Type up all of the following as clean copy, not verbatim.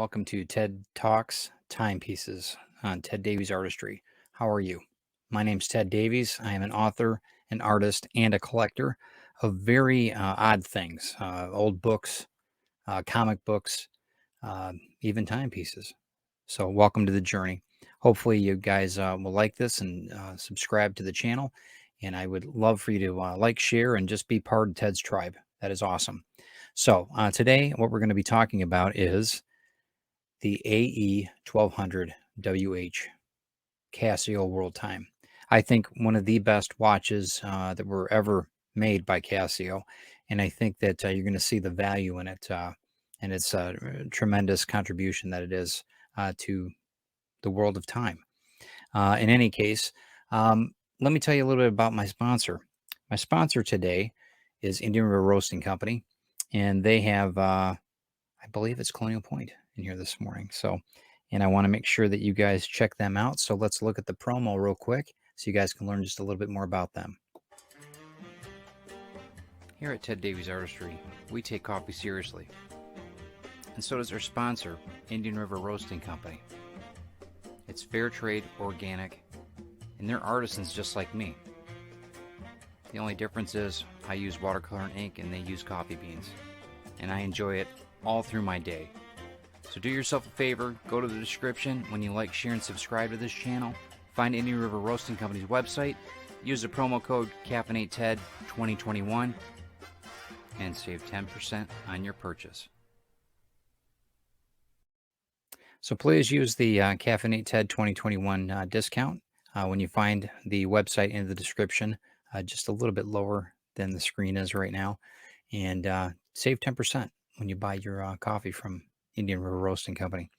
welcome to Ted Talks Timepieces on Ted Davies Artistry. How are you? My name's Ted Davies. I am an author, an artist, and a collector of very odd things, old books, comic books, even timepieces. So welcome to the journey. Hopefully you guys will like this and subscribe to the channel. And I would love for you to like, share, and just be part of Ted's tribe. That is awesome. So today what we're going to be talking about is the AE-1200WH Casio World Time. I think one of the best watches that were ever made by Casio, and I think that you're going to see the value in it and its tremendous contribution that it is to the world of time. In any case, let me tell you a little bit about my sponsor. My sponsor today is Indian River Roasting Company, and they have, I believe it's Colonial Point in here this morning. So, and I want to make sure that you guys check them out. So let's look at the promo real quick so you guys can learn just a little bit more about them. Here at Ted Davies Artistry, we take coffee seriously. And so does our sponsor, Indian River Roasting Company. It's fair trade, organic, and they're artisans just like me. The only difference is I use watercolor and ink and they use coffee beans. And I enjoy it all through my day. So do yourself a favor, go to the description when you like, share, and subscribe to this channel. Find Indian River Roasting Company's website, use the promo code CAFFEINATED2021, and save 10% on your purchase. So please use the CAFFEINATED2021 discount when you find the website in the description, just a little bit lower than the screen is right now, and save 10% when you buy your coffee from Indian River Roasting Company.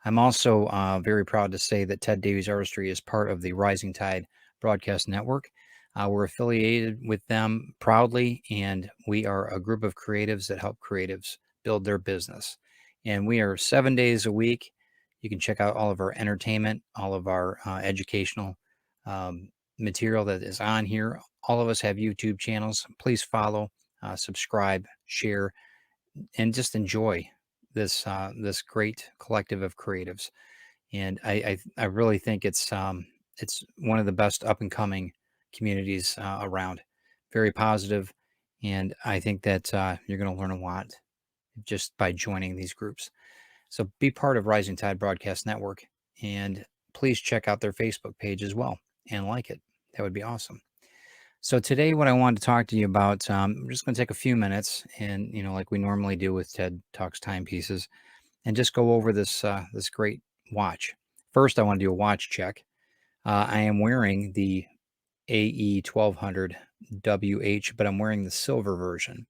I'm also very proud to say that Ted Davies Artistry is part of the Rising Tide Broadcast Network. We're affiliated with them proudly, and we are a group of creatives that help creatives build their business. And we are 7 days a week. You can check out all of our entertainment, all of our educational material that is on here. All of us have YouTube channels. Please follow, subscribe, share, and just enjoy this great collective of creatives. And I really think it's one of the best up and coming communities around. Very positive, and I think that you're going to learn a lot just by joining these groups. So be part of Rising Tide Broadcast Network, and please check out their Facebook page as well and like it. That would be awesome. So today, what I wanted to talk to you about, I'm just going to take a few minutes, and like we normally do with Ted Talks Timepieces, and just go over this this great watch. First, I want to do a watch check. I am wearing the AE-1200WH, but I'm wearing the silver version,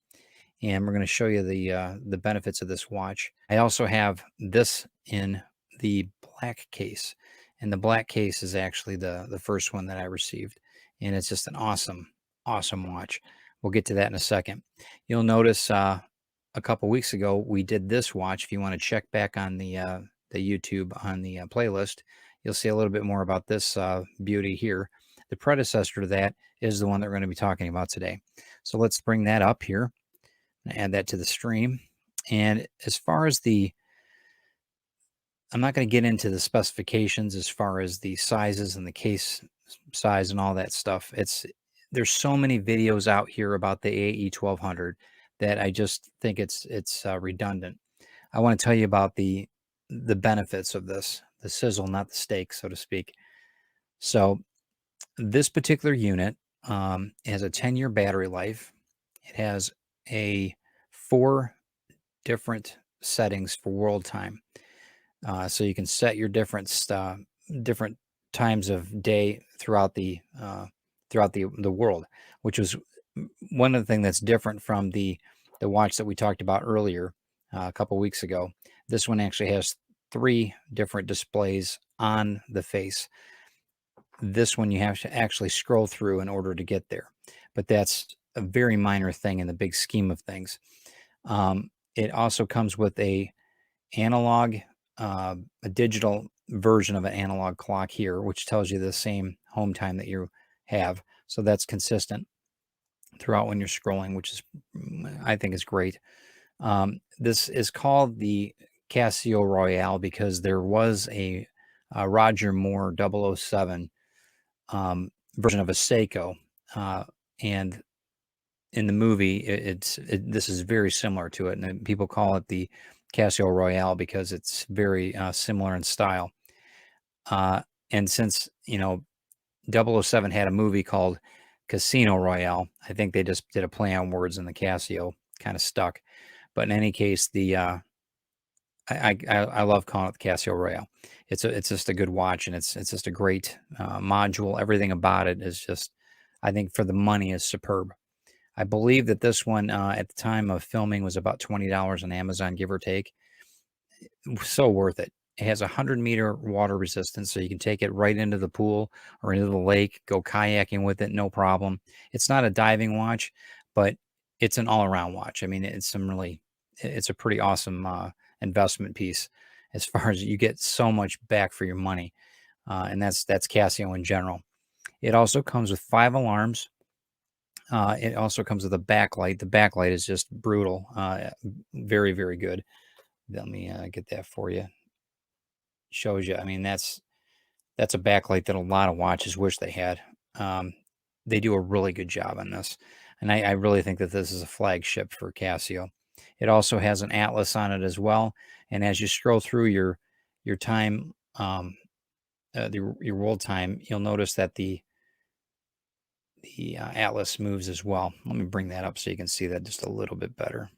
and we're going to show you the benefits of this watch. I also have this in the black case, and the black case is actually the first one that I received. And it's just an awesome watch. We'll get to that in a second. You'll notice a couple weeks ago we did this watch. If you want to check back on the YouTube on the playlist, you'll see a little bit more about this beauty here. The predecessor to that is the one that we're going to be talking about today. So let's bring that up here and add that to the stream. And as far as I'm not going to get into the specifications as far as the sizes and the case size and all that stuff. There's so many videos out here about the AE-1200 that I just think it's redundant. I want to tell you about the benefits of this, the sizzle, not the steak, so to speak. So this particular unit has a 10-year battery life. It has 4 different settings for world time. So you can set your different times of day throughout the world, which was one of the things that's different from the watch that we talked about earlier a couple weeks ago. This one actually has 3 different displays on the face. This one you have to actually scroll through in order to get there, but that's a very minor thing in the big scheme of things. It also comes with a digital version of an analog clock here, which tells you the same home time that you have. So that's consistent throughout when you're scrolling, which is, I think, is great. This is called the Casio Royale because there was a Roger Moore 007 version of a Seiko, and in the movie, this is very similar to it, and people call it the Casio Royale because it's very similar in style. Uh, and since 007 had a movie called Casino Royale, I think they just did a play on words, and the Casio kind of stuck. But in any case, I love calling it the Casio Royale. It's just a good watch, and it's just a great module. Everything about it is just, I think, for the money, is superb. I believe that this one at the time of filming was about $20 on Amazon, give or take. So worth it. It has 100-meter water resistance, so you can take it right into the pool or into the lake, go kayaking with it, no problem. It's not a diving watch, but it's an all-around watch. I mean, it's a pretty awesome investment piece as far as you get so much back for your money, and that's Casio in general. It also comes with 5 alarms. It also comes with a backlight. The backlight is just brutal, very, very good. Let me get that for you. Shows you. I mean, that's a backlight that a lot of watches wish they had. Um, they do a really good job on this, and I really think that this is a flagship for Casio. It also has an atlas on it as well, and as you scroll through your time, your world time, you'll notice that the atlas moves as well. Let me bring that up so you can see that just a little bit better.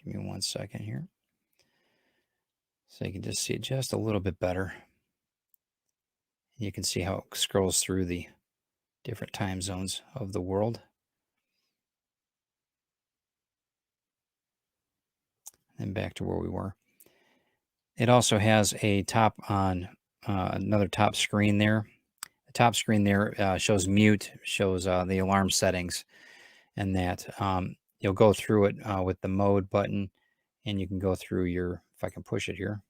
Give me 1 second here. So you can just see it just a little bit better. You can see how it scrolls through the different time zones of the world. And back to where we were. It also has a top on another top screen there. The top screen there shows mute, shows the alarm settings, and that you'll go through it with the mode button, and you can go through if I can push it here,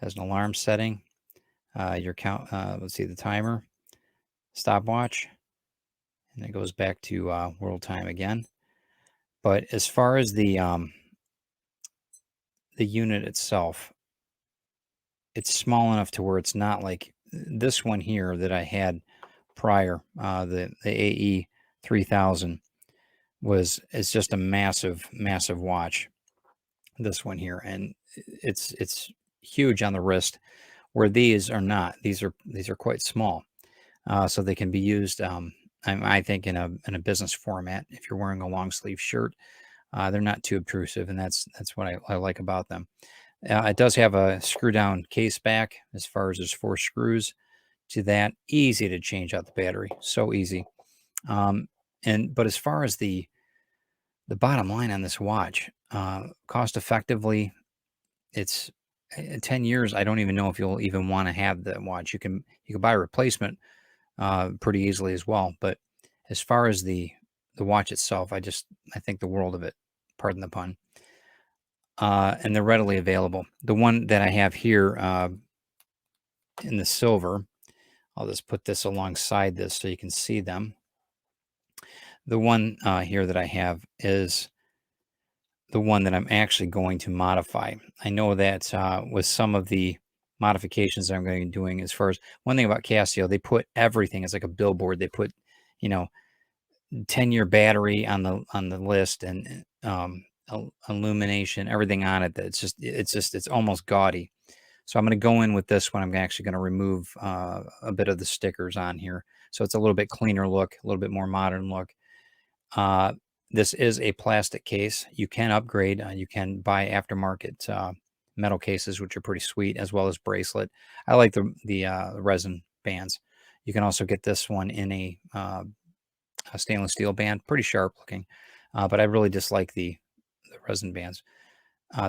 has an alarm setting, your count, let's see, the timer, stopwatch, and it goes back to world time again. But as far as the unit itself, it's small enough to where it's not like this one here that I had prior, the AE-3000 is just a massive, massive watch. This one here, and it's huge on the wrist, where these are not. These are quite small, so they can be used. I think in a business format. If you're wearing a long sleeve shirt, they're not too obtrusive, and that's what I like about them. It does have a screw down case back, as far as there's 4 screws to that. Easy to change out the battery, so easy. But as far as the bottom line on this watch, cost effectively, it's 10 years. I don't even know if you'll even want to have that watch. You can buy a replacement pretty easily as well. But as far as the watch itself, I think the world of it. Pardon the pun. And they're readily available. The one that I have here in the silver, I'll just put this alongside this so you can see them. The one here that I have is the one that I'm actually going to modify. I know that with some of the modifications that I'm going to be doing, as far as one thing about Casio, they put everything. It's like a billboard. They put, 10-year battery on the list, and illumination, everything on it. That it's almost gaudy. So I'm going to go in with this one. I'm actually going to remove a bit of the stickers on here, so it's a little bit cleaner look, a little bit more modern look. This is a plastic case. You can upgrade. You can buy aftermarket metal cases, which are pretty sweet, as well as bracelet. I like the resin bands. You can also get this one in a stainless steel band, pretty sharp looking. But I really dislike the resin bands.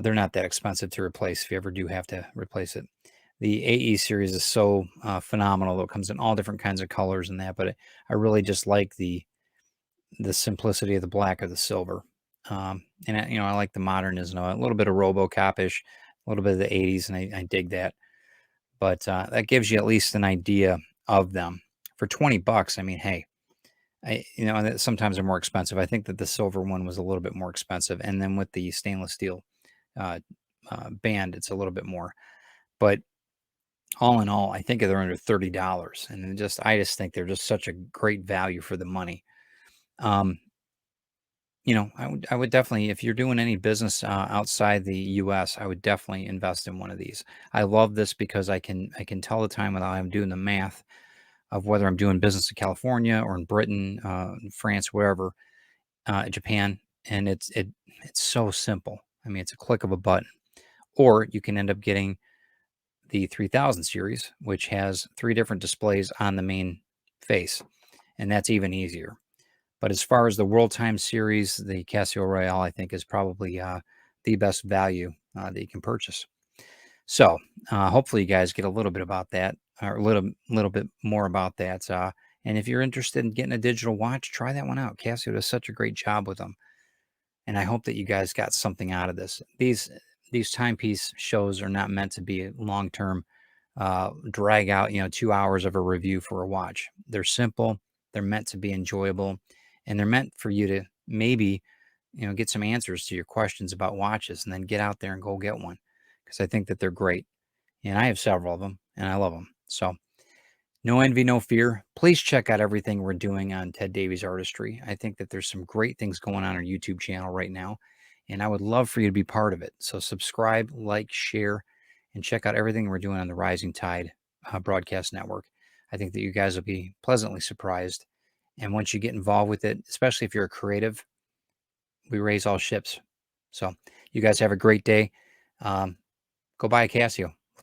They're not that expensive to replace if you ever do have to replace it. The AE series is so phenomenal. It comes in all different kinds of colors and that, but I really just like the simplicity of the black or the silver. And I like the modernism, a little bit of RoboCop-ish, a little bit of the 80s, and I dig that. But that gives you at least an idea of them. For $20, I mean, hey, And that sometimes they're more expensive. I think that the silver one was a little bit more expensive, and then with the stainless steel uh, band, it's a little bit more. But all in all, I think they're under $30, and I just think they're just such a great value for the money. Um, I would definitely, if you're doing any business outside the U.S., I would definitely invest in one of these. I love this because I can tell the time without I'm doing the math of whether I'm doing business in California or in Britain, in France, wherever, Japan, and it's so simple. I mean, it's a click of a button. Or you can end up getting the 3000 series, which has 3 different displays on the main face, and that's even easier. But as far as the World Time series, the Casio Royale, I think, is probably the best value that you can purchase. So hopefully you guys get a little bit about that, or a little bit more about that. And if you're interested in getting a digital watch, try that one out. Casio does such a great job with them, and I hope that you guys got something out of this. These timepiece shows are not meant to be long term, drag out 2 hours of a review for a watch. They're simple. They're meant to be enjoyable, and they're meant for you to maybe get some answers to your questions about watches, and then get out there and go get one, because I think that they're great, and I have several of them, and I love them. So no envy, no fear. Please check out everything we're doing on Ted Davies Artistry. I think that there's some great things going on our YouTube channel right now, and I would love for you to be part of it. So subscribe, like, share, and check out everything we're doing on the Rising Tide broadcast network. I think that you guys will be pleasantly surprised. And once you get involved with it, especially if you're a creative, we raise all ships. So you guys have a great day. Um, Go buy a Casio.